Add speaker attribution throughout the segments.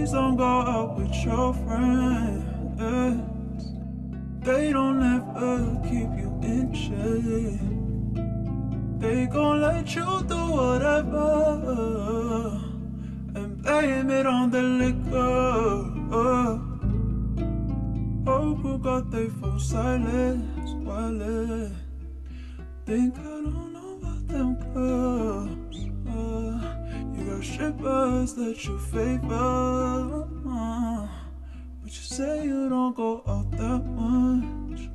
Speaker 1: Please don't go out with your friends. They don't ever keep you in check. They gon' let you do whatever and blame it on the liquor. Whole crew got their phone silence while it think I don't know about them clubs. You got strippers that you favor, but you say you don't go out that much.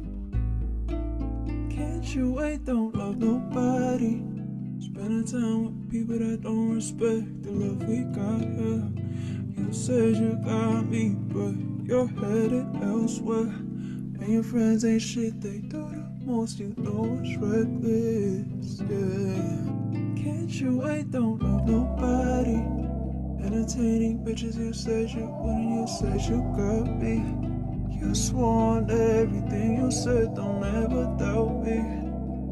Speaker 1: Can't you wait, don't love nobody. Spending time with people that don't respect the love we got here. You said you got me, but you're headed elsewhere. And your friends ain't shit, they do the most, you know it's reckless, yeah. Can't you wait, don't love nobody. Entertaining bitches, you said you wouldn't, you said you got me. You swore on everything you said, don't ever doubt me.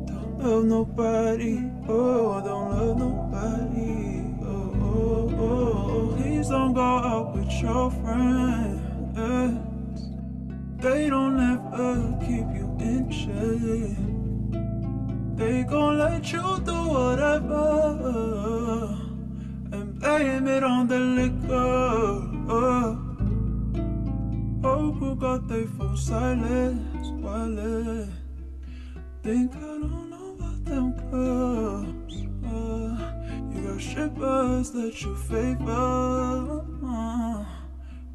Speaker 1: Don't love nobody, oh, don't love nobody, oh. Please don't go out with your friends. They don't ever keep you in check. They gon' let you do whatever and blame it on the liquor. Whole crew got their phone silence while it think I don't know about them clubs. You got strippers that you favor,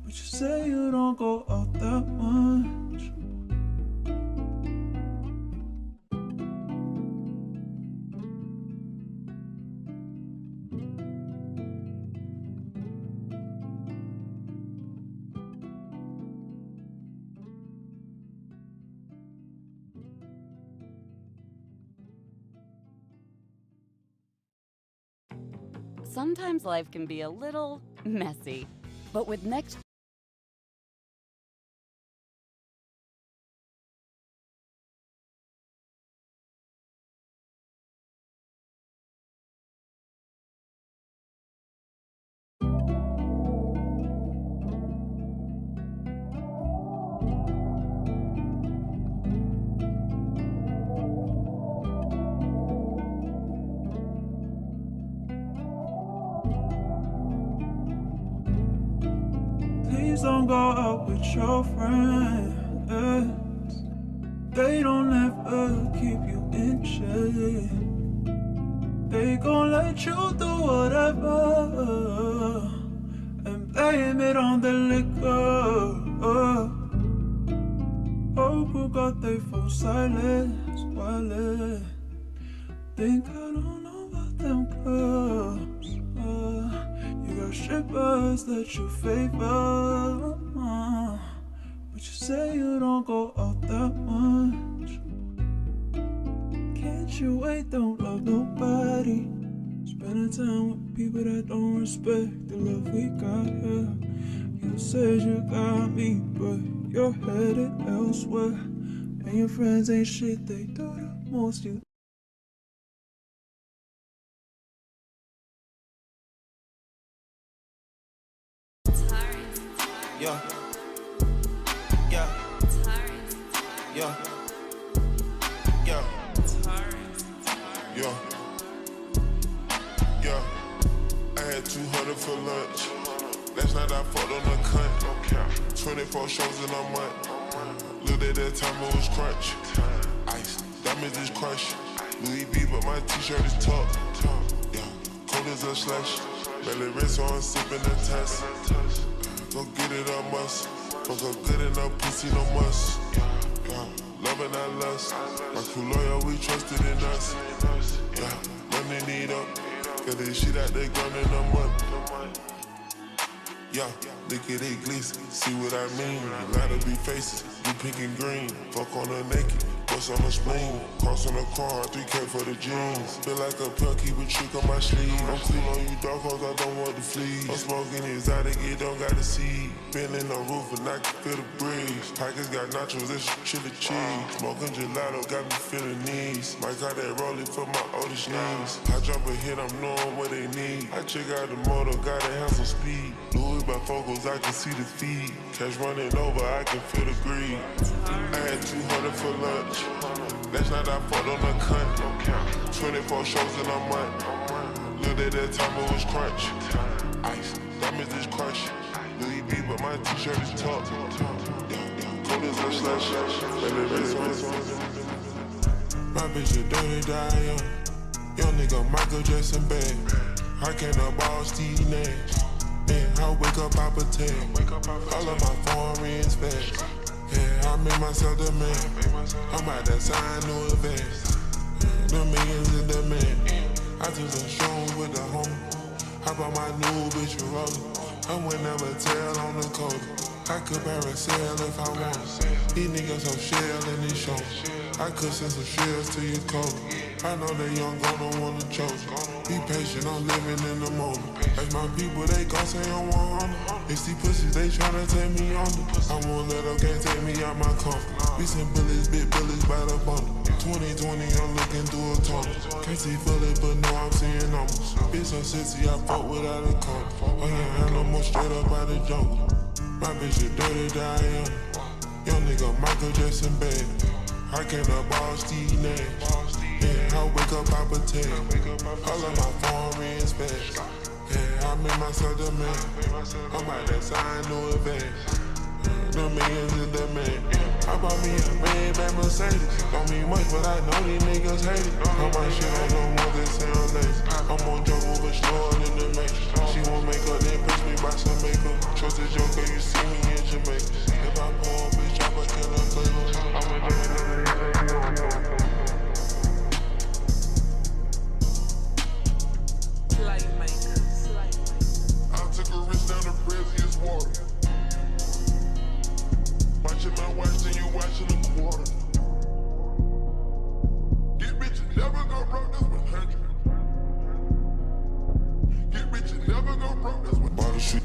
Speaker 1: but you say you don't go out that much.
Speaker 2: Sometimes life can be a little messy, but with Next
Speaker 1: Please don't go out with your friends. They don't ever keep you in check. They gon' let you do whatever and blame it on the liquor. Whole crew got their phone silence while it think I don't know about them clubs. You got strippers that you favor, but you say you don't go out that much. Can't you wait, don't love nobody. Spending time with people that don't respect the love we got here. You said you got me, but you're headed elsewhere. And your friends ain't shit, they do the most, you.
Speaker 3: Yeah. Yeah. Yeah. Yeah. Yeah. Yeah. I had 200 for lunch. Last night I fucked on a cunt. 24 shows in a month. Looked at that time, it was crunch. Ice, diamonds is crushed. Louis V, but my t-shirt is tucked. Yeah. Cold as a slush. Belly rinse on, sipping a test. Go get it, I must. Fuck her good enough, pussy no must. Yeah, love and I lust. My crew loyal, we trusted in us. Yeah, money need up. Got this shit out there gone in a month. Yeah, look at it glisten. See what I mean? A lot of big faces, you pink and green. Fuck on her naked. What's on the spleen? Crossing the car, 3K for the jeans. Feel like a pill, keep a trick on my sleeve. I'm cool on you, dog, cause I don't want to flee. I'm smoking exotic, it don't got the seed. Been in the roof and I can feel the breeze. Packers got nachos, this chili cheese. Smoking gelato, got me feeling knees. Might got that rolling for my oldest knees. I drop a hit, I'm knowing what they need. I check out the motor, gotta have some speed. Louis by focus, I can see the feed. Cash running over, I can feel the greed. I had 200 for lunch. Last night I fucked on the cunt. 24 shows in a month. Looked at that time, it was crunch. Ice, diamonds is crunch. Louis B, but my t-shirt is tucked. Cold as a slush. My bitch a dirty die young nigga Michael Jackson bad. I can't ball Steve Nash. And I wake up out a 10. All of my foreigns fast. Yeah, I made myself the man. I'm out that sign no advance. The millions in the man. I took some shows with the homie. I bought my new bitch a roller. I would never tell on the code. I could parasail if I wanted. These niggas some shell in these shows. I could send some shells to your coat. I know that young gon' don't wanna choke. Be patient, I'm living in the moment. As my people, they gon' say I'm 100. It's these pussies, they tryna take me under. I won't let them, can't take me out my comfort. We send bullets, big bullets by the bundle. 2020, I'm looking through a tunnel. Can't see fully, but no, I'm seeing numbers. Bitch so sexy, I fuck without a coat. Oh yeah, I know more straight up out the jungle. My bitch a dirty die young nigga Michael Jackson bad. I can't ball Steve Nash. Yeah, I wake up out a 10. All of my foreigns fast. Yeah, I made myself the man. I'm out that sign no advance. The millions in the man. I bought me a red back Mercedes. Don't mean much, but I know these niggas hate it. All my shit on the ones that sound lazy. I'm on jungle but slower than the matrix. She won't make up, then push me by some makeup. Trust the joker, you see me in Jamaica. If I pull a bitch up, I kill her flavor. I'm a I took a risk down the Brazilian's water. Watching my watch, then you watching the quarter. Get rich and never go broke, that's 100. Get rich and never go broke, that's 100.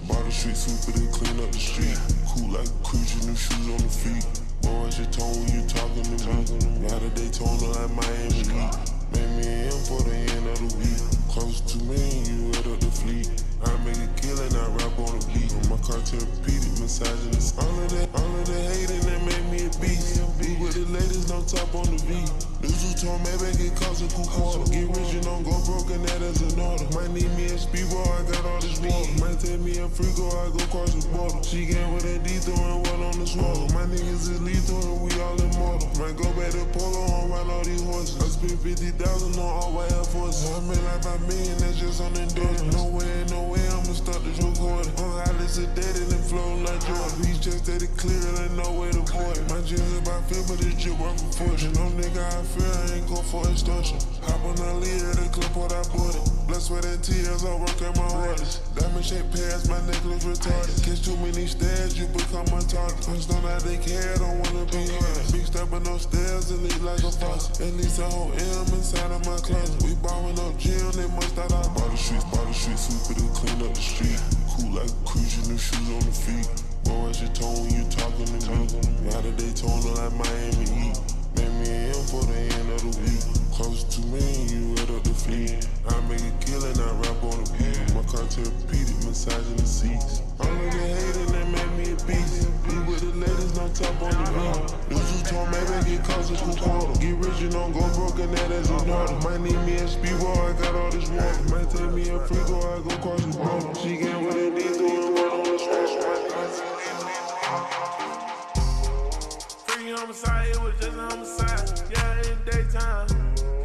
Speaker 3: Bottle street, super to clean up the street. Cool like a cruise, your new shoes on the feet. Boy, what's your tone when you talking to me? Now that Daytona like Miami Heat. Made me an M for the end of the week. Close to me, you head up the fleet. I make a killing, I rap on the beat. My car therapeutic, massaging the all of the hating that made me a beast. Be with the ladies, no top on the V. New told me back it costs a cool quarter. Get rich and don't go broke, and that is an order. Might need me a speedball, I got all this water. Might take me a free go, I go cross the border. She came with a D-throw and one on the swallow. My niggas is lethal and we all immortal. Might go back to Polo and ride all these horses. I spent 50,000 on all white Air Forces. I made like 5 million, that's just on endorsement. No way, I'ma start this recording. On highly sedated and flow like Jordan. These checks that it clear and ain't no way to avoid it. My jeans about feel, but this shit worth a fortune. No nigga I fear, I ain't go for extortion. Hop on the lead at the clip, what I bought it. Blessed with that tears, I work at my hardest. Diamond shaped pairs, my necklace retarded. Catch too many stairs, you become retarded. Punch don't have they care, don't wanna be hard. Big step but no stairs, and leak like a faucet. At least a whole M inside of my closet. We ballin' up gym, they must start out. Bottle street, super to clean up the street. Cool like a cruise, your new shoes on the feet. Boy, what's your tone when you talking to me? Now that Daytona like Miami Heat. Made me an M for the end of the week. Close to me, you head up the fleet. I make a killing, I rap on the beat. My car therapeutic, massaging the seats. All of the hating that made me a beast. Be with the ladies, no top on the beat. New told me back it costs a cool quarter. Get rich and don't go broke, and that is an order. Might need me a speedball, I got all this water. Might take me a free go, I go cross the border. She came with a D-throw and one on the swallow.
Speaker 4: Free homicide, it was just a homicide. Yeah, in daytime.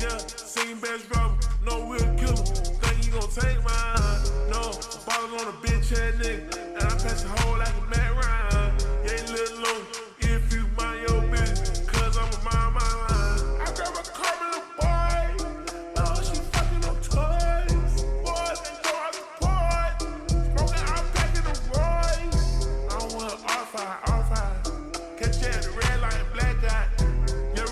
Speaker 4: Yeah, seen best brother, no real killer. Think you gon' take mine? No, ballin' on a bitch head nigga, and I pass the whole like a Matt Ryan. Yeah, little low, if you mind your business, cause I'm a mind my line. I grab a car with a boy, oh she fucking on toys. Boys ain't go out the port, smoking out back in the Royce. I don't want R5. Catch you at the red light and black guy. Yeah,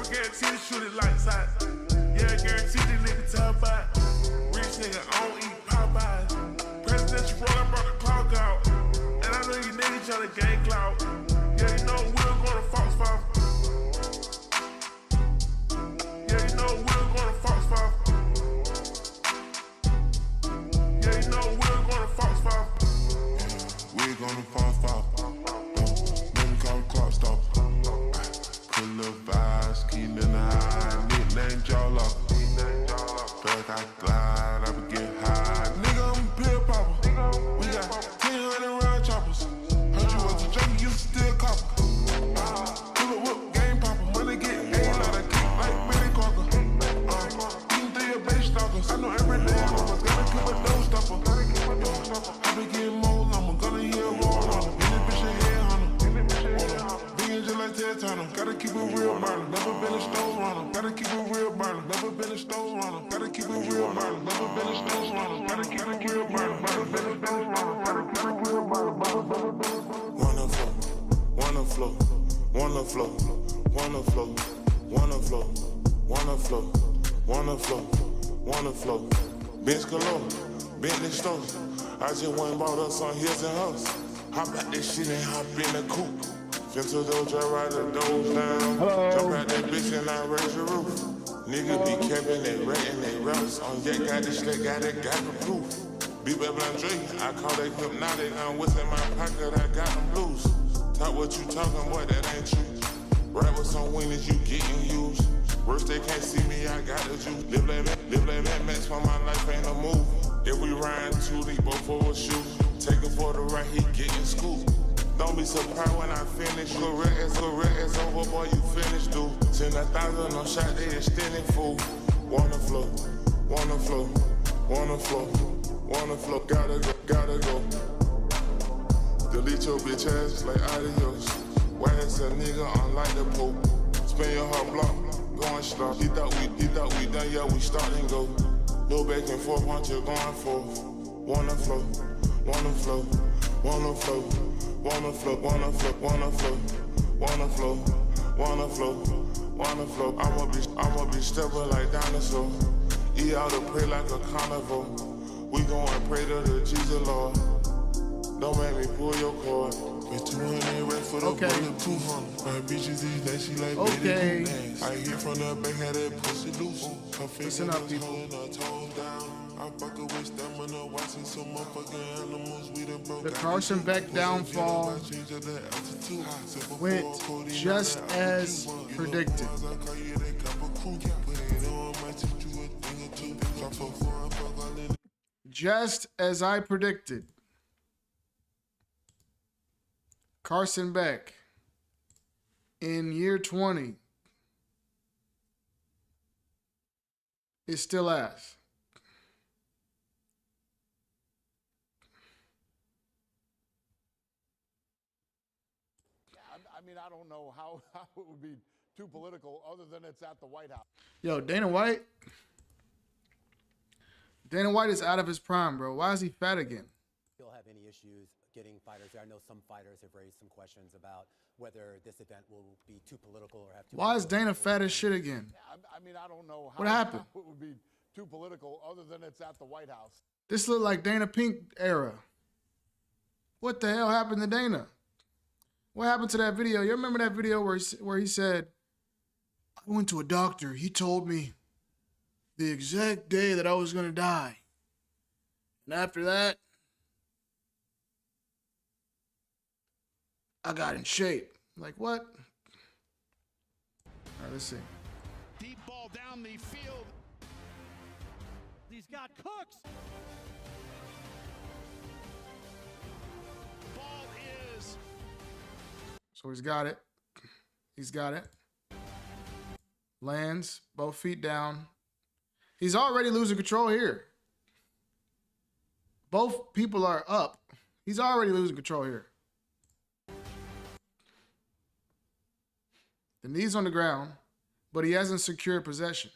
Speaker 4: trying to gain clout. Yeah, you know we're gonna fox five. Yeah, you know we're gonna fox five. Yeah, you know we're gonna fox five.
Speaker 3: We're gonna fall five. Let me call the clock stop. Put a little vibes, keep in the high. Nickname Jawla. Feel like I glide, I would get high. Nigga, I'm a pill popper. We got 1,000 round choppers. Heard you was a junkie, you still copper. Pull up whoop, game popper. Money get A lot of kick like Billy Crocker. Eating through your base stalkers. I know every day I'm almost gonna keep a dough stopper. I been getting more, I'm gonna hear a roll on them. Any bitch a head hunter. Being just like Ted Turner. Gotta keep it real burner. Never been a stone runner. Gotta keep it real burner. Never been a stone runner. Gotta keep it real burner. Never been a stone runner. Gotta keep it real burner. Never been a stone runner. Gotta keep it real burner. Wanna flow, wanna flow, wanna flow, wanna flow, wanna flow, wanna flow, wanna flow, wanna flow. Bench galore, Bentley stove. I just went and bought us some hills and hoes. Hop out this shit and hop in the coupe. Jump to the drive, ride the doors down. Jump out that bitch and I raise the roof. Nigga be capping they ratting they raps. On yet got this shit, got the proof. Be baby Andre, I call they hypnotic. I'm within my pocket, I got them blues. Talk what you talking, boy, that ain't true. Rap with some winners, you getting used. Worst they can't see me, I got the juice. Live like that, match for my life ain't a move. If we ride two, they both for a shoe. Take it for the right, he getting school. Don't be surprised when I finish. Career is over, boy, you finished, dude. 10,000 on shot, they extending fool. Wanna flow, wanna flow, wanna flow, wanna flow. Gotta go, gotta go. Delete your bitch ass like adios. Why is a nigga unlike the Pope? Spin your heart block, going stop. He thought we done, yeah, we start and go. No back and forth, want you going forth. Wanna flow, wanna flow, wanna flow, wanna flow, wanna flow, wanna flow, wanna flow, wanna flow, wanna flow. I'ma be stepping like dinosaur. Eat out and pray like a carnivore. We gon' pray to the Jesus Lord. Don't make me pull your cord. With 200 rest for the bulletproof. My bitches these days, she like
Speaker 5: Okay.
Speaker 3: I hear from the back, had that pussy loose.
Speaker 5: Listen up, people. The Carson Beck downfall went just as predicted. Just as I predicted. Carson Beck in year 20 is still ass.
Speaker 6: I mean, I don't know how it would be too political other than it's at the White House.
Speaker 5: Yo, Dana White is out of his prime, bro. Why is he fat again?
Speaker 7: You'll have any issues getting fighters there. I know some fighters have raised some questions about whether this event will be too political or have too.
Speaker 5: Why is Dana fat as shit again?
Speaker 6: I mean, I don't know
Speaker 5: What happened?
Speaker 6: how it would be too political other than it's at the White House.
Speaker 5: This looked like Dana Pink era. What the hell happened to Dana? What happened to that video? You remember that video where he said, I went to a doctor. He told me the exact day that I was going to die. And after that, I got in shape. Like, what? All right, let's see.
Speaker 8: Deep ball down the field. He's got Cooks. Ball is.
Speaker 5: So he's got it. He's got it. Lands, both feet down. He's already losing control here. Both people are up. He's already losing control here. The knee's on the ground, but he hasn't secured possession.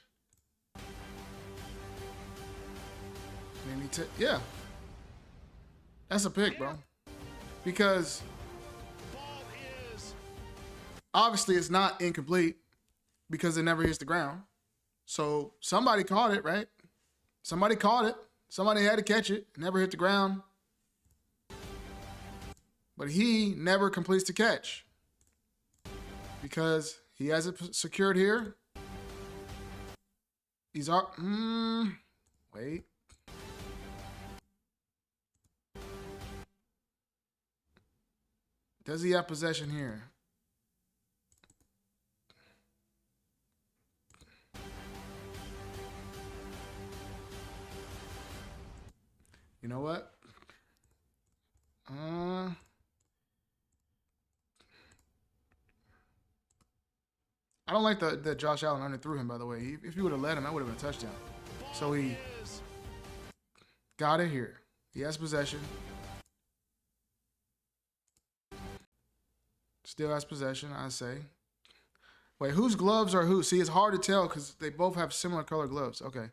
Speaker 5: And yeah. That's a pick, bro. Because obviously it's not incomplete because it never hits the ground. So somebody caught it, right? Somebody caught it. Somebody had to catch it. It never hit the ground. But he never completes the catch because he has it secured here. He's wait. Does he have possession here? You know what? I don't like that Josh Allen underthrew him, by the way. If he would have let him, that would have been a touchdown. So he got it here. He has possession. Still has possession, I say. Wait, whose gloves are who? See, it's hard to tell because they both have similar color gloves. Okay.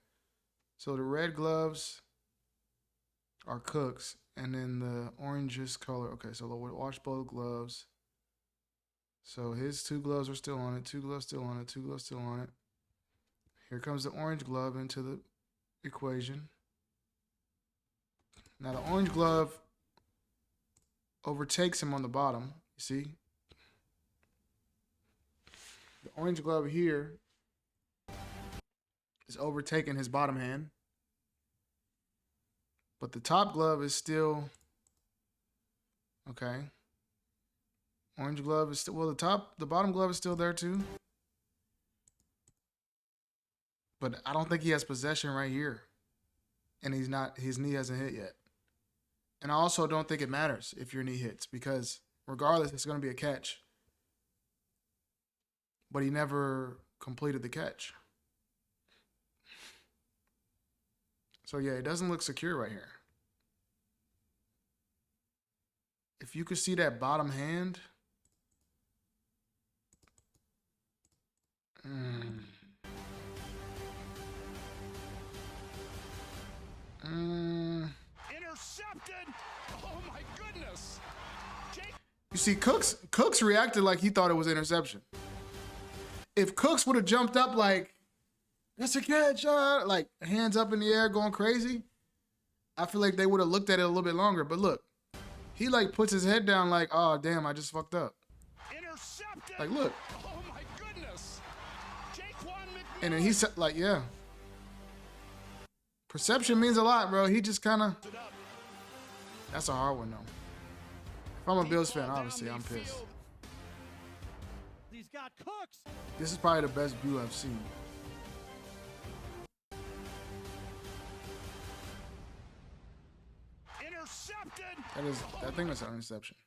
Speaker 5: So the red gloves are Cook's, and then the orangish color. Okay, so we'll wash both gloves. So his 2 gloves are still on it. 2 gloves still on it. 2 gloves still on it. Here comes the orange glove into the equation. Now the orange glove overtakes him on the bottom. You see? The orange glove here is overtaking his bottom hand. But the top glove is still okay. Orange glove is still, well, the bottom glove is still there too. But I don't think he has possession right here. And his knee hasn't hit yet. And I also don't think it matters if your knee hits because regardless, it's going to be a catch. But he never completed the catch. So yeah, it doesn't look secure right here. If you could see that bottom hand.
Speaker 8: Intercepted. Oh my goodness.
Speaker 5: You see, Cooks reacted like he thought it was interception. If Cooks would have jumped up like, that's a catch, like hands up in the air going crazy, I feel like they would have looked at it a little bit longer. But look, he like puts his head down like, oh damn, I just fucked up.
Speaker 8: Intercepted.
Speaker 5: Like, look.
Speaker 8: Oh my goodness.
Speaker 5: And then he's like, yeah. Perception means a lot, bro. He just kind of. That's a hard one, though. If I'm a Bills fan, obviously, I'm pissed.
Speaker 8: He's got Cooks.
Speaker 5: This is probably the best view I've seen.
Speaker 8: Intercepted.
Speaker 5: I think that's an interception.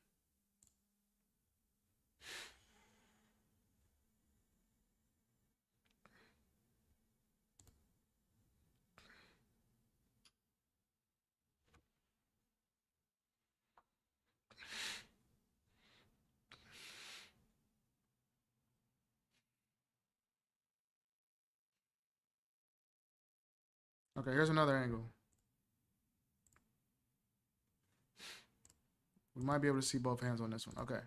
Speaker 5: Okay, here's another angle. We might be able to see both hands on this one. Okay.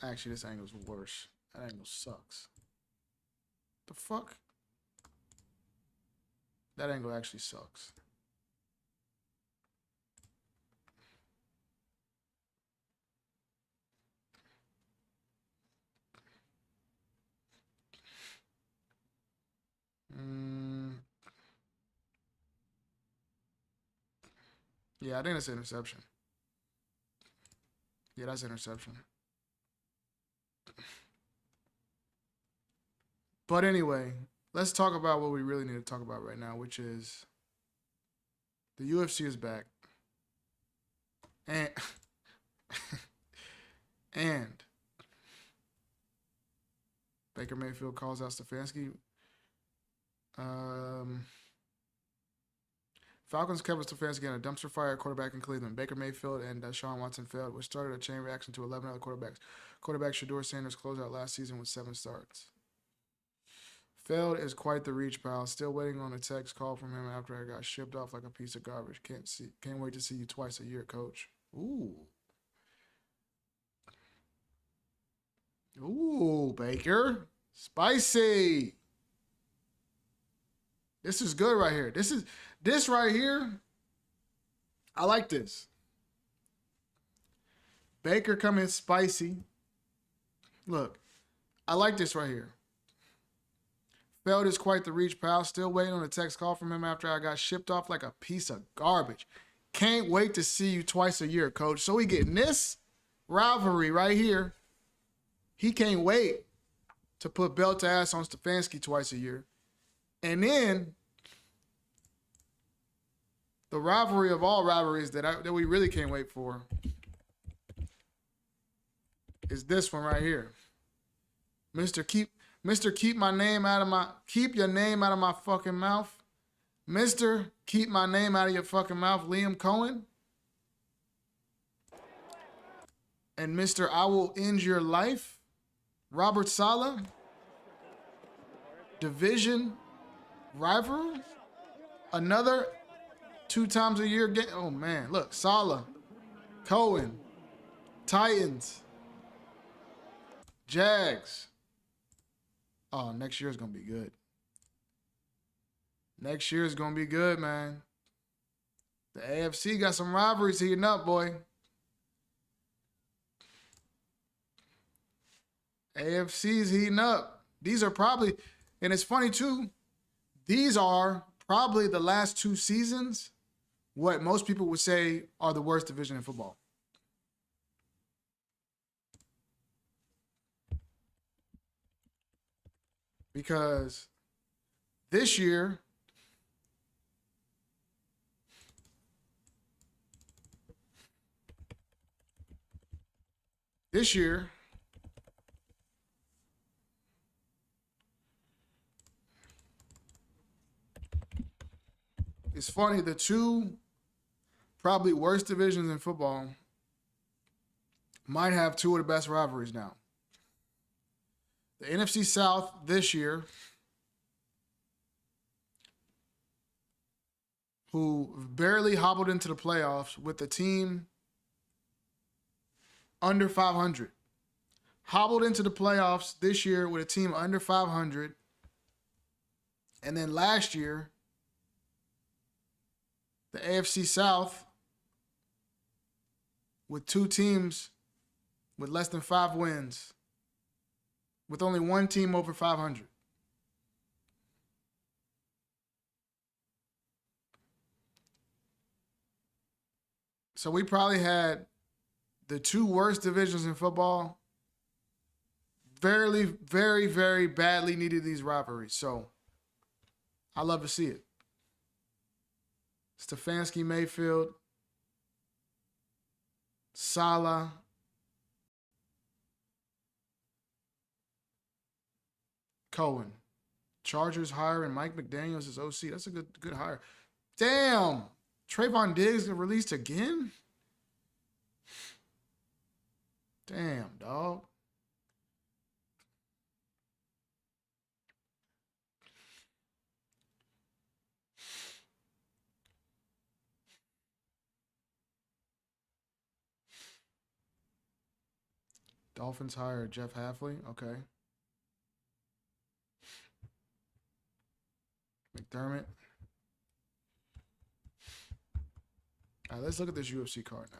Speaker 5: Actually, this angle's worse. That angle sucks. The fuck? That angle actually sucks. Yeah, I think that's an interception. Yeah, that's an interception. But anyway, let's talk about what we really need to talk about right now, which is the UFC is back. And Baker Mayfield calls out Stefanski. Falcons Kevin Stefanski and a dumpster fire at quarterback in Cleveland. Baker Mayfield and Deshaun Watson failed, which started a chain reaction to 11 other quarterbacks. Quarterback Shedeur Sanders closed out last season with 7 starts. Failed is quite the reach, pal. Still waiting on a text call from him after I got shipped off like a piece of garbage. Can't wait to see you twice a year, coach. Ooh, Baker. Spicy. This is good right here. This right here. I like this. Baker coming spicy. Look, I like this right here. Feld is quite the reach, pal. Still waiting on a text call from him after I got shipped off like a piece of garbage. Can't wait to see you twice a year, coach. So we getting this rivalry right here. He can't wait to put belt to ass on Stefanski twice a year. And then the rivalry of all rivalries that we really can't wait for is this one right here. Keep your name out of my fucking mouth. Mr. Keep my name out of your fucking mouth, Liam Cohen. And Mr. I will end your life, Robert Saleh. Division rival. Another 2 times a year game. Oh man, look, Saleh, Cohen, Titans, Jags. Oh, next year is going to be good. Next year is going to be good, man. The AFC got some rivalries heating up, boy. AFC's heating up. These are probably, and it's funny too, these are probably the last 2 seasons what most people would say are the worst division in football. Because this year, it's funny, the 2 probably worst divisions in football might have 2 of the best rivalries now. The NFC South this year, who barely hobbled into the playoffs with the team under 500. Hobbled into the playoffs this year with a team under 500. And then last year, the AFC South with 2 teams with less than 5 wins, with only 1 team over 500. So we probably had the 2 worst divisions in football. Very, very, very badly needed these rivalries. So I love to see it. Stefanski, Mayfield, Saleh, Cohen. Chargers hiring Mike McDaniels as OC. That's a good hire. Damn. Trayvon Diggs got released again? Damn, dog. Dolphins hired Jeff Hafley. Okay. McDermott. All right, let's look at this UFC card now.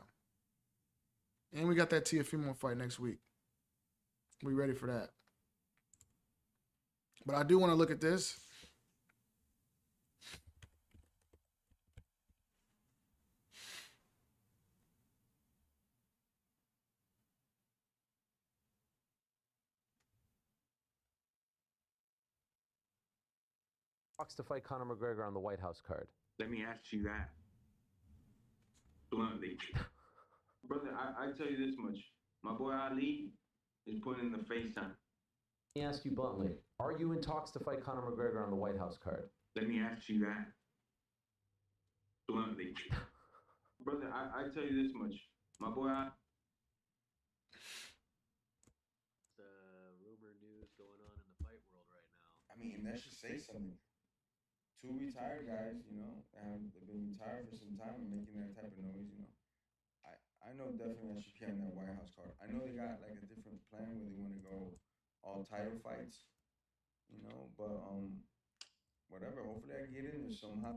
Speaker 5: And we got that Teofimo fight next week. We ready for that. But I do want to look at this.
Speaker 9: Talks to fight Conor McGregor on the White House card.
Speaker 10: Let me ask you that bluntly. Brother, I tell you this much. My boy Ali is putting in the face time.
Speaker 9: Let me ask you bluntly. Are you in talks to fight Conor McGregor on the White House card?
Speaker 10: Let me ask you that bluntly. Brother, I tell you this much. My boy
Speaker 11: rumor news going on in the fight world right now.
Speaker 12: I mean, that should say something. 2 retired guys, you know, they've been retired for some time and making that type of noise, you know. I know definitely I should be on that White House card. I know they got like a different plan where they want to go all title fights, you know. But whatever. Hopefully, I get in there somehow.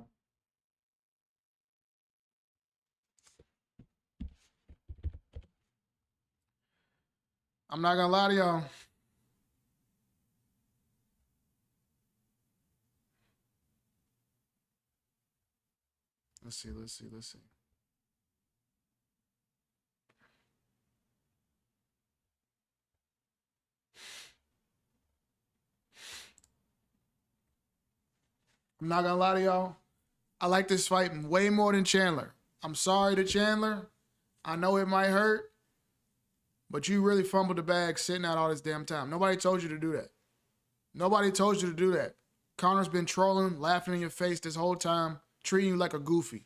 Speaker 5: I'm not gonna lie to y'all. Let's see. I'm not gonna lie to y'all. I like this fight way more than Chandler. I'm sorry to Chandler. I know it might hurt, but you really fumbled the bag sitting out all this damn time. Nobody told you to do that. Nobody told you to do that. Conor's been trolling, laughing in your face this whole time, treating you like a goofy.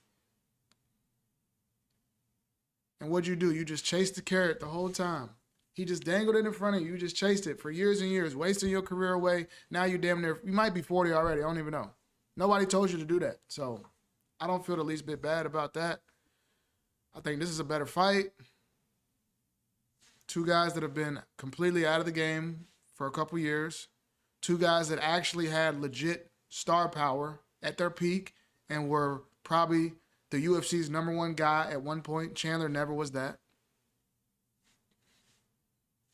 Speaker 5: And what'd you do? You just chased the carrot the whole time. He just dangled it in front of you. You just chased it for years and years, wasting your career away. Now you damn near, you might be 40 already. I don't even know. Nobody told you to do that. So I don't feel the least bit bad about that. I think this is a better fight. Two guys that have been completely out of the game for a couple years. Two guys that actually had legit star power at their peak and were probably the UFC's #1 guy at one point. Chandler never was that.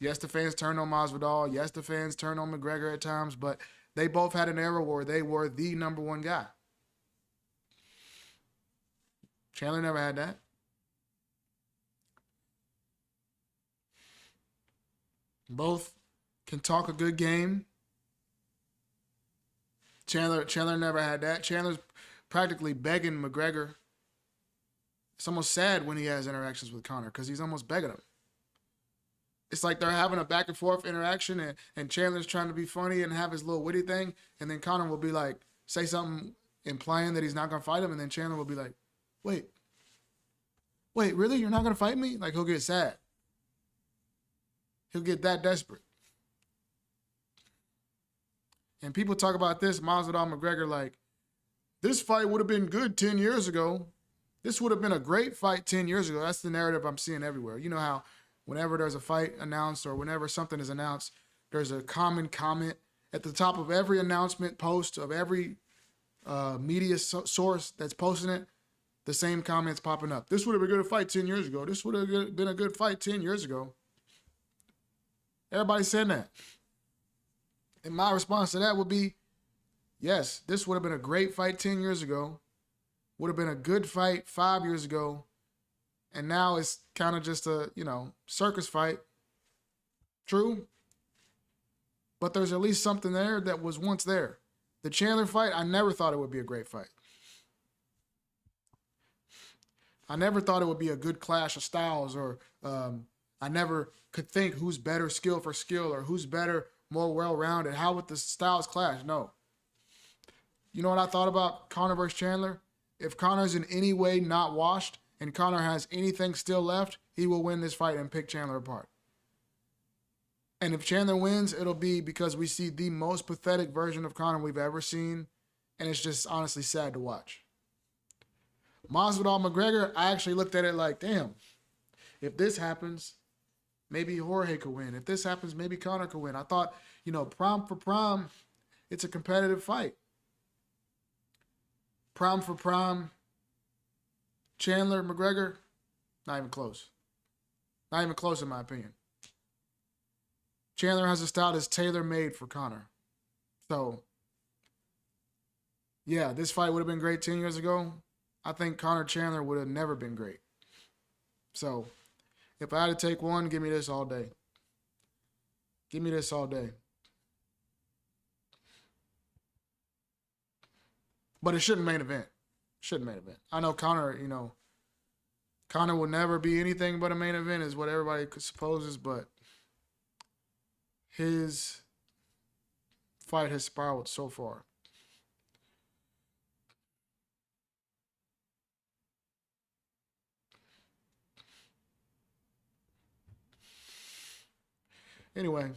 Speaker 5: Yes, the fans turned on Masvidal. Yes, the fans turned on McGregor at times, but they both had an era where they were the #1 guy. Chandler never had that. Both can talk a good game. Chandler never had that. Chandler's practically begging McGregor. It's almost sad when he has interactions with Conor because he's almost begging him. It's like they're having a back and forth interaction and Chandler's trying to be funny and have his little witty thing. And then Conor will be like, say something implying that he's not going to fight him. And then Chandler will be like, wait, really? You're not going to fight me? Like, he'll get sad. He'll get that desperate. And people talk about this, Masvidal McGregor, like, this fight would have been good 10 years ago. This would have been a great fight 10 years ago. That's the narrative I'm seeing everywhere. You know how whenever there's a fight announced or whenever something is announced, there's a common comment at the top of every announcement post of every media source that's posting it, the same comments popping up. This would have been a good fight 10 years ago. This would have been a good fight 10 years ago. Everybody's saying that. And my response to that would be, yes, this would have been a great fight 10 years ago. Would have been a good fight 5 years ago. And now it's kind of just a, circus fight. True. But there's at least something there that was once there. The Chandler fight, I never thought it would be a great fight. I never thought it would be a good clash of styles or I never could think who's better skill for skill or who's better, more well-rounded. How would the styles clash? No. You know what I thought about Conor versus Chandler? If Conor's in any way not washed and Conor has anything still left, he will win this fight and pick Chandler apart. And if Chandler wins, it'll be because we see the most pathetic version of Conor we've ever seen, and it's just honestly sad to watch. Masvidal McGregor, I actually looked at it like, damn, if this happens, maybe Jorge could win. If this happens, maybe Conor could win. I thought, prime for prime, it's a competitive fight. Prime for prime, Chandler, McGregor, not even close. Not even close in my opinion. Chandler has a style that's tailor-made for Conor. So, yeah, this fight would have been great 10 years ago. I think Conor Chandler would have never been great. So, if I had to take one, give me this all day. Give me this all day. But it shouldn't main event. Shouldn't main event. I know Conor, Conor will never be anything but a main event is what everybody supposes, but his fight has spiraled so far. Anyway.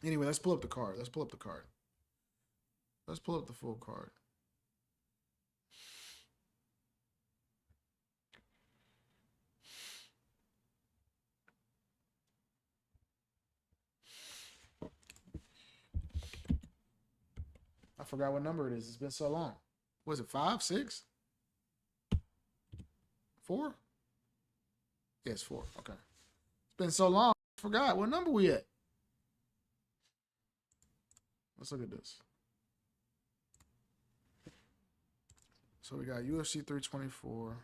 Speaker 5: Anyway, let's pull up the card. Let's pull up the card. Let's pull up the full card. forgot what number it is. It's been so long. Was it 5, 6? 4? Yes, 4. Okay. It's been so long. I forgot. What number we at? Let's look at this. So we got UFC 324.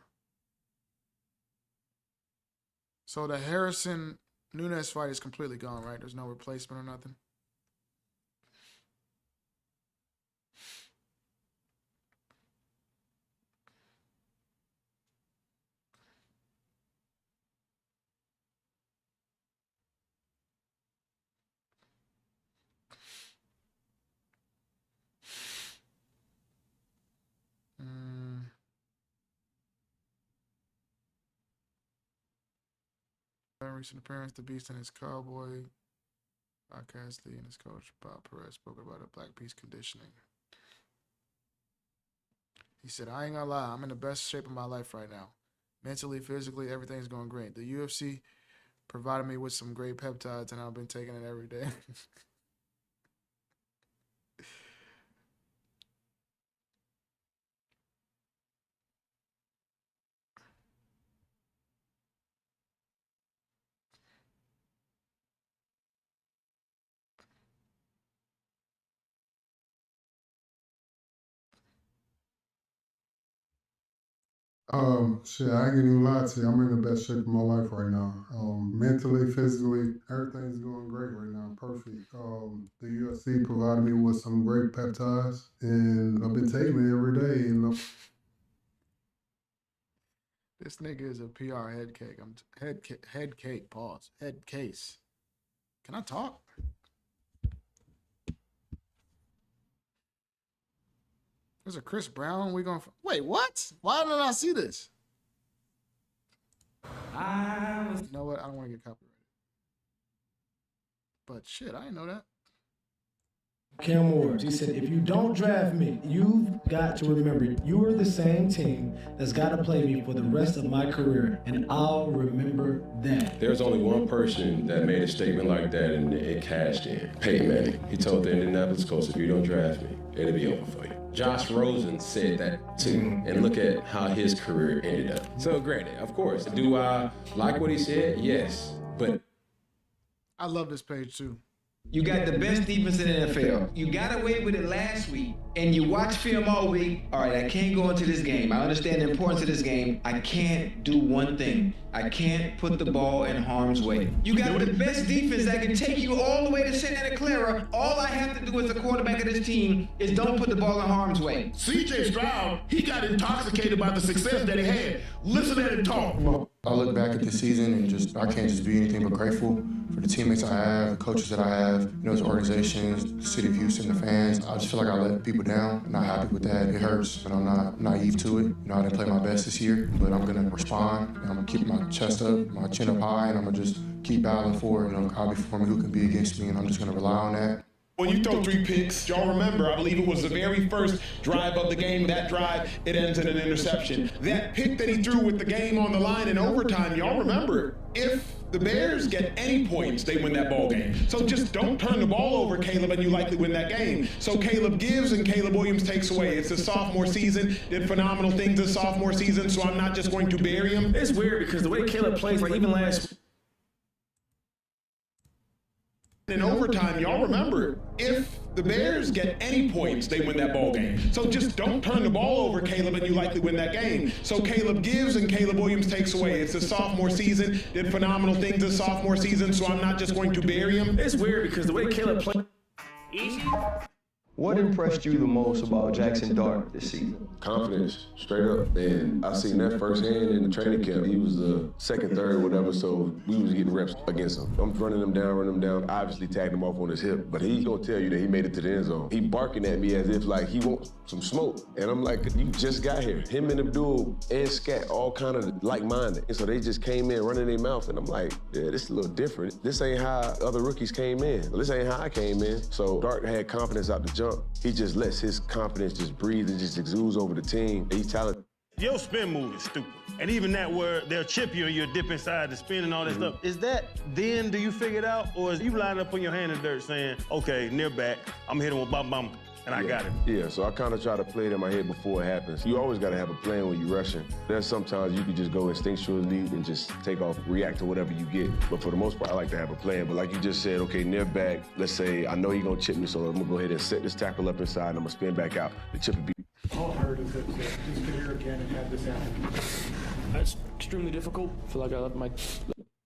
Speaker 5: So the Harrison Nunes fight is completely gone, right? There's no replacement or nothing? Recent appearance, the Beast and his Cowboy podcast lead and his coach Bob Perez spoke about a Black Beast conditioning. He said, I ain't gonna lie, I'm in the best shape of my life right now. Mentally, physically, everything's going great. The UFC provided me with some great peptides and I've been taking it every day.
Speaker 13: Shit, I ain't gonna lie to you. I'm in the best shape of my life right now. Mentally, physically, everything's going great right now. Perfect. The UFC provided me with some great peptides, and I've been taking it every day. And
Speaker 5: This nigga is a PR head cake. Head cake. Pause. Head case. Can I talk? There's a Chris Brown. Wait, what? Why didn't I see this? You know what? I don't want to get copyrighted. But shit, I didn't know that.
Speaker 14: Cam Ward, he said, if you don't draft me, you've got to remember you're the same team that's got to play me for the rest of my career, and I'll remember that.
Speaker 15: There's only one person that made a statement like that and it cashed in. Peyton Manning. He told the Indianapolis Colts, if you don't draft me, it'll be over for you. Josh Rosen said that too, and look at how his career ended up. So granted, of course, do I like what he said? Yes, but
Speaker 5: I love this page too.
Speaker 16: You got the best defense in the NFL. You got away with it last week, and you watch film all week. All right, I can't go into this game. I understand the importance of this game. I can't do one thing. I can't put the ball in harm's way. You got the best defense that can take you all the way to Santa Clara. All I have to do as the quarterback of this team is don't put the ball in harm's way.
Speaker 4: CJ Stroud, he got intoxicated by the success that he had. Listen at him talk.
Speaker 13: I look back at the season and I can't just be anything but grateful for the teammates I have, the coaches that I have, the organizations, the city of Houston, the fans. I just feel like I let people down. I'm not happy with that. It hurts, but I'm not naive to it. I didn't play my best this year, but I'm gonna respond. I'm gonna keep my chest up, my chin up high, and I'm gonna just keep battling for it. I'll be for me who can be against me, and I'm just gonna rely on that.
Speaker 17: When you throw 3 picks, y'all remember, I believe it was the very first drive of the game. That drive, it ends in an interception. That pick that he threw with the game on the line in overtime, y'all remember, if the Bears get any points, they win that ball game. So just don't turn the ball over, Caleb, and you likely win that game. So Caleb gives and Caleb Williams takes away. It's his sophomore season, did phenomenal things his sophomore season, so I'm not just going to bury him.
Speaker 14: It's weird because the way Caleb plays, like even last
Speaker 17: in overtime, y'all remember, if the Bears get any points, they win that ball game. So just don't turn the ball over, Caleb, and you likely win that game. So Caleb gives and Caleb Williams takes away. It's his sophomore season, did phenomenal things his sophomore season, so I'm not just going to bury him.
Speaker 14: It's weird because the way Caleb plays.
Speaker 18: What impressed you the most about Jackson Dart this season?
Speaker 15: Confidence, straight up. And I seen that firsthand in the training camp. He was the second, third, whatever, so we was getting reps against him. I'm running him down, obviously tagged him off on his hip, but he's gonna tell you that he made it to the end zone. He barking at me as if like he wants some smoke. And I'm like, you just got here. Him and Abdul and Scat, all kind of like-minded. And so they just came in running their mouth, and I'm like, yeah, this is a little different. This ain't how other rookies came in. This ain't how I came in. So Dart had confidence out the jump. He just lets his confidence just breathe and just exudes over the team. He's talented.
Speaker 8: Your spin move is stupid. And even that where they'll chip you and you'll dip inside the spin and all that stuff. Is that then do you figure it out? Or is you lying up on your hand in the dirt saying, okay, near back, I'm hitting with bum bum. and I got him.
Speaker 15: Yeah, so I kind of try to play it in my head before it happens. You always got to have a plan when you're rushing. There's sometimes you can just go instinctually and just take off, react to whatever you get. But for the most part, I like to have a plan. But like you just said, okay, near back, let's say I know he's going to chip me, so I'm going to go ahead and set this tackle up inside, and I'm going to spin back out. The chip will be...
Speaker 19: How hard is it to just get here again and have this happen?
Speaker 20: It's extremely difficult. I feel like I left my...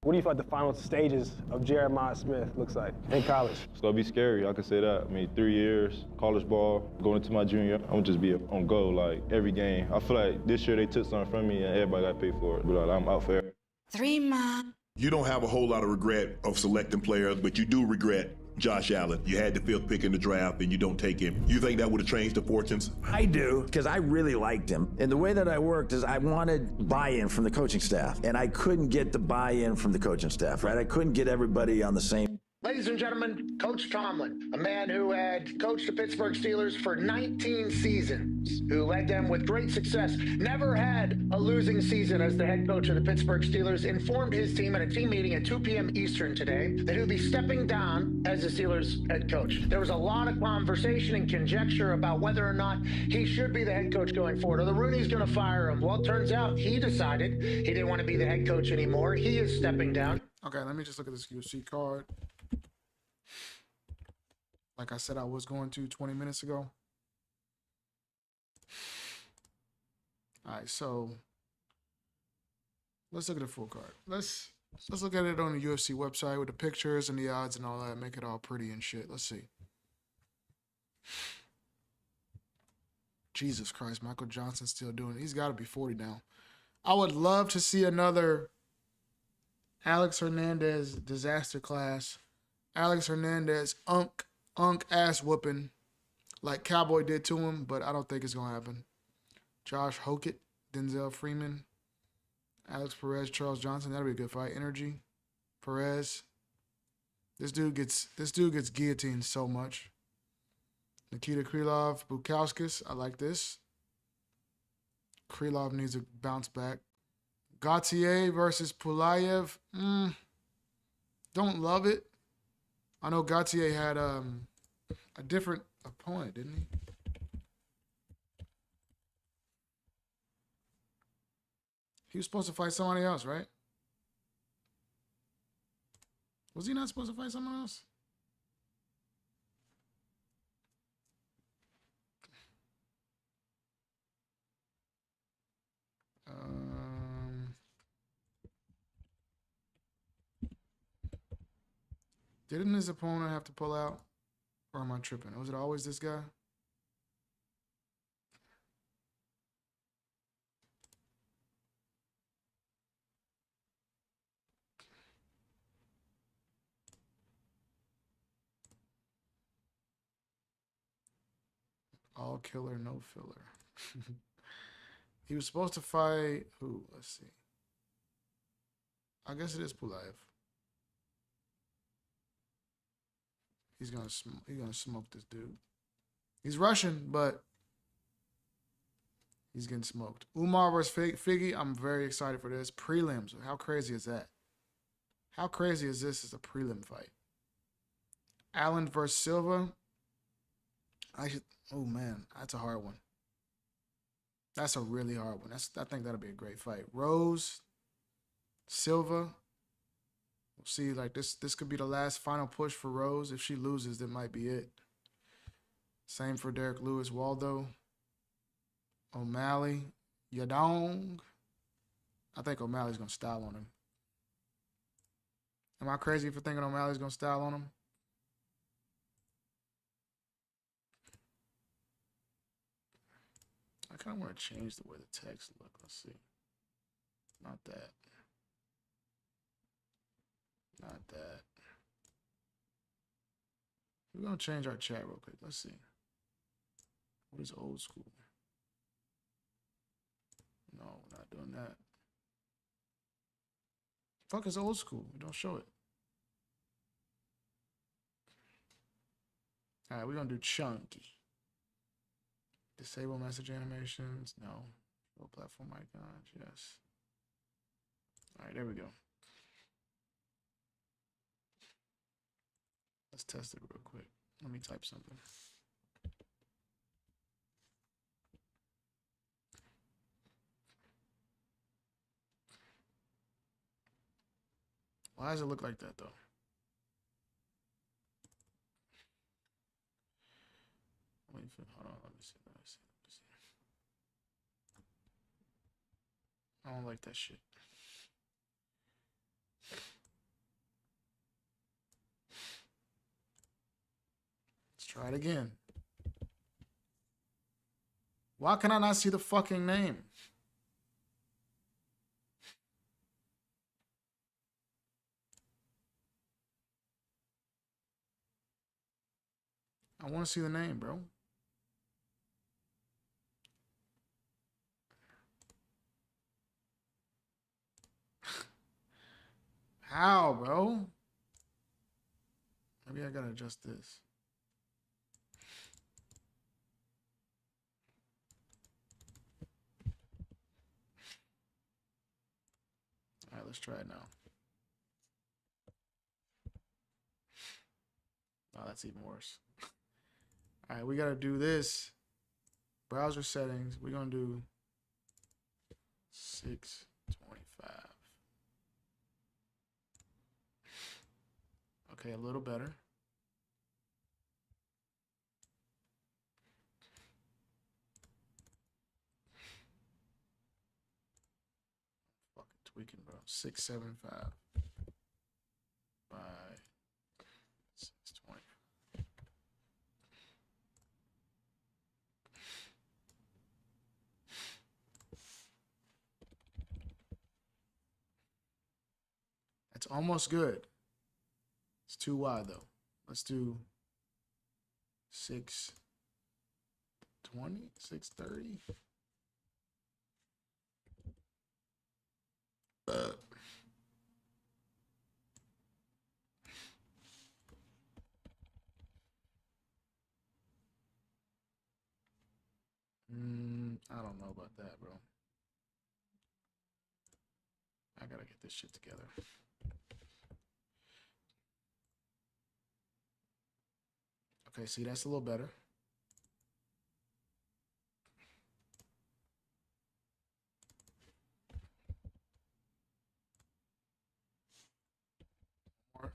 Speaker 21: What do you feel like the final stages of Jeremiah Smith looks like in college?
Speaker 22: It's gonna be scary, I can say that. I mean, 3 years, college ball, going into my junior, I'm gonna just be on go, like, every game. I feel like this year they took something from me and everybody got paid for it. But like, I'm out for it.
Speaker 23: 3 months.
Speaker 24: You don't have a whole lot of regret of selecting players, but you do regret Josh Allen. You had the 5th pick in the draft and you don't take him. You think that would have changed the fortunes?
Speaker 25: I do, because I really liked him. And the way that I worked is I wanted buy-in from the coaching staff, and I couldn't get the buy-in from the coaching staff, right? I couldn't get everybody on the same.
Speaker 26: Ladies and gentlemen, Coach Tomlin, a man who had coached the Pittsburgh Steelers for 19 seasons, who led them with great success, never had a losing season as the head coach of the Pittsburgh Steelers, informed his team at a team meeting at 2 p.m. Eastern today that he would be stepping down as the Steelers head coach. There was a lot of conversation and conjecture about whether or not he should be the head coach going forward, or the Rooney's going to fire him. Well, it turns out he decided he didn't want to be the head coach anymore. He is stepping down.
Speaker 5: Okay, let me just look at this UFC card. Like I said, I was going to 20 minutes ago. All right, so let's look at the full card. Let's look at it on the UFC website with the pictures and the odds and all that. Make it all pretty and shit. Let's see. Jesus Christ, Michael Johnson's still doing it. He's got to be 40 now. I would love to see another Alex Hernandez disaster class. Alex Hernandez unk ass whooping like Cowboy did to him, but I don't think it's going to happen. Josh Hokett, Denzel Freeman, Alex Perez, Charles Johnson. That'll be a good fight. Energy, Perez. This dude gets guillotined so much. Nikita Krylov, Bukauskas. I like this. Krylov needs to bounce back. Gautier versus Pulayev. Don't love it. I know Gautier had a different opponent, didn't he? He was supposed to fight somebody else, right? Was he not supposed to fight someone else? Didn't his opponent have to pull out? Or am I tripping? Was it always this guy? All killer, no filler. He was supposed to fight who? Let's see. I guess it is Pulayev. He's gonna smoke this dude. He's Russian, but he's getting smoked. Umar versus Figgy. I'm very excited for this. Prelims. How crazy is that? How crazy is this as a prelim fight? Allen versus Silva. Oh man, that's a hard one. That's a really hard one. I think that'll be a great fight. Rose, Silva. We'll see. Like this could be the last final push for Rose. If she loses, that might be it. Same for Derek Lewis, Waldo, O'Malley, Yadong. I think O'Malley's gonna style on him. Am I crazy for thinking O'Malley's gonna style on him? I kind of want to change the way the text look. Let's see. Not that. Not that. We're going to change our chat real quick. Let's see. What is old school? No, we're not doing that. Fuck is old school? We don't show it. All right, we're going to do chunky. Disable message animations. No. Full platform icons. Yes. All right, there we go. Let's test it real quick. Let me type something. Why does it look like that though? Wait, hold on, let me see. I don't like that shit. Let's try it again. Why can I not see the fucking name? I want to see the name, bro. How, bro? Maybe I gotta adjust this. All right, let's try it now. Oh, that's even worse. All right, we gotta do this. Browser settings. We're gonna do 625. Okay, a little better. Fucking tweaking, bro. 675 by 620. That's almost good. It's too wide though. Let's do 620, 630. I don't know about that, bro. I gotta get this shit together. Okay, see, that's a little better.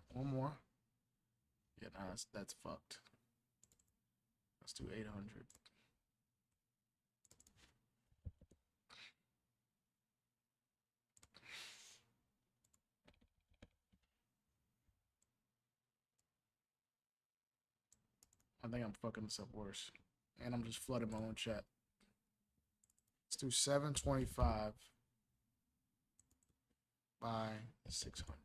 Speaker 5: One more. Yeah, nah, that's fucked. Let's do 800. I think I'm fucking this up worse. And I'm just flooding my own chat. Let's do 725 by 600.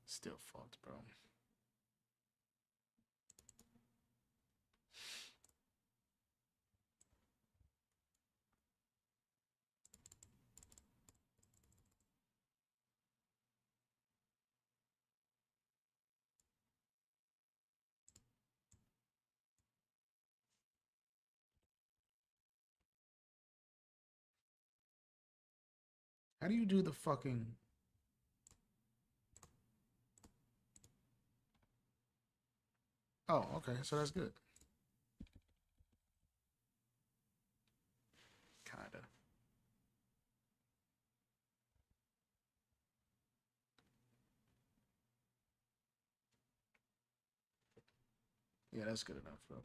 Speaker 5: Still fucked, bro. How do you do the fucking... Oh, okay, so that's good. Kinda. Yeah, that's good enough, bro.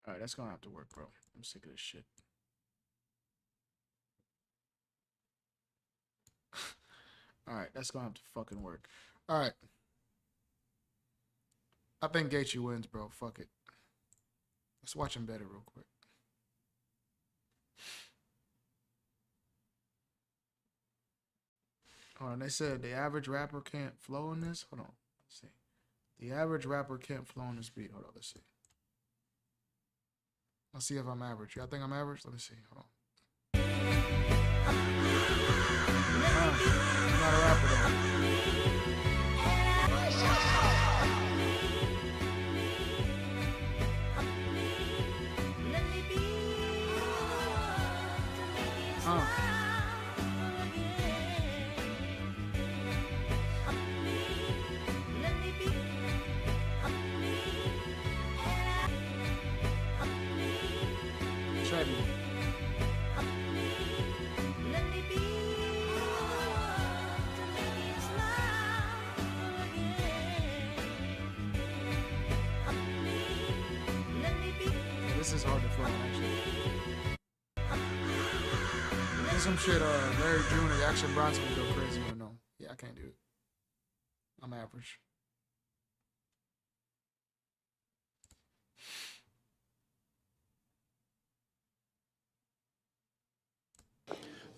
Speaker 5: All right, that's gonna have to work, bro. I'm sick of this shit. All right, that's gonna have to fucking work. All right. I think Gaethje wins, bro. Fuck it. Let's watch him better real quick. Hold on, they said the average rapper can't flow on this. Hold on, let's see. The average rapper can't flow on this beat. Hold on, let's see. Let's see if I'm average. Y'all think I'm average? Let me see. Hold on. I'm not a rapper though. This is hard to flow, actually. There's some shit, Larry June and Action Bronson would go crazy, but no. Yeah, I can't do it. I'm average.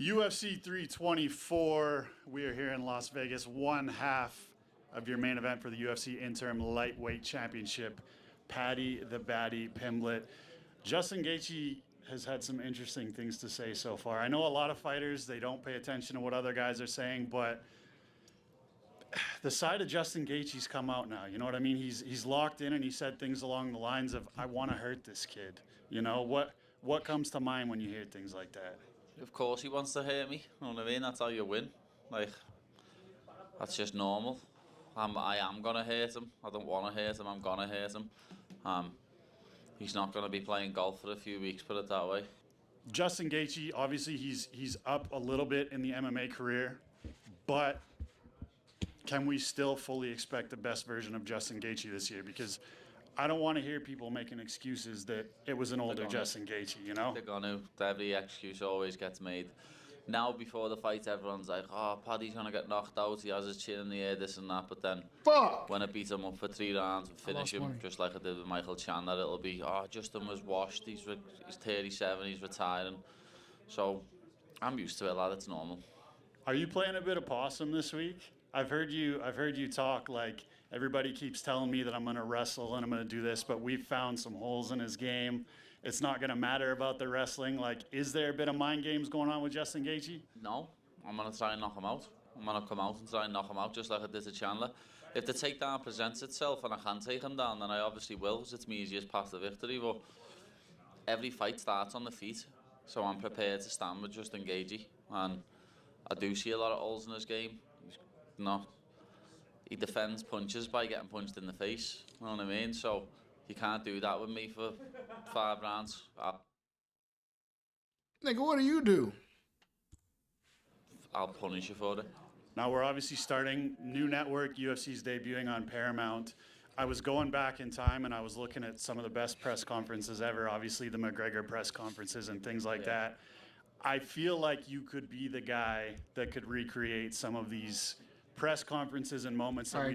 Speaker 1: UFC 324. We are here in Las Vegas, one half of your main event for the UFC Interim Lightweight Championship. Paddy the Baddy Pimblett. Justin Gaethje has had some interesting things to say so far. I know a lot of fighters, they don't pay attention to what other guys are saying, but the side of Justin Gaethje's come out now. You know what I mean? He's locked in, and he said things along the lines of, "I want to hurt this kid." You know, what comes to mind when you hear things like that?
Speaker 2: Of course he wants to hurt me. You know what I mean? That's how you win. Like, that's just normal. I am going to hurt him. I don't want to hurt him. I'm going to hurt him. He's not going to be playing golf for a few weeks, put it that way.
Speaker 1: Justin Gaethje, obviously he's up a little bit in the MMA career, but can we still fully expect the best version of Justin Gaethje this year? Because I don't want to hear people making excuses that it was an older Justin Gaethje, you know?
Speaker 2: They're going to. Every excuse always gets made. Now, before the fight, everyone's like, "Oh, Paddy's going to get knocked out. He has his chin in the air, this and that." But then when I beat him up for 3 rounds and finish him, just like I did with Michael Chandler, it'll be, "Oh, Justin was washed. He's 37, he's retiring." So I'm used to it, lad. It's normal.
Speaker 1: Are you playing a bit of possum this week? I've heard you talk like, everybody keeps telling me that I'm going to wrestle and I'm going to do this, but we've found some holes in his game. It's not going to matter about the wrestling. Like, is there a bit of mind games going on with Justin Gaethje?
Speaker 2: No, I'm going to try and knock him out. I'm going to come out and try and knock him out just like I did to Chandler. If the takedown presents itself and I can take him down, then I obviously will, because it's my easiest path to victory. But every fight starts on the feet, so I'm prepared to stand with Justin Gaethje. And I do see a lot of holes in his game. He defends punches by getting punched in the face. You know what I mean? So you can't do that with me for 5 rounds.
Speaker 5: Nigga, what do you do?
Speaker 2: I'll punish you for it.
Speaker 1: Now we're obviously starting new network. UFC's debuting on Paramount. I was going back in time and I was looking at some of the best press conferences ever. Obviously the McGregor press conferences and things like that. I feel like you could be the guy that could recreate some of these press conferences and moments that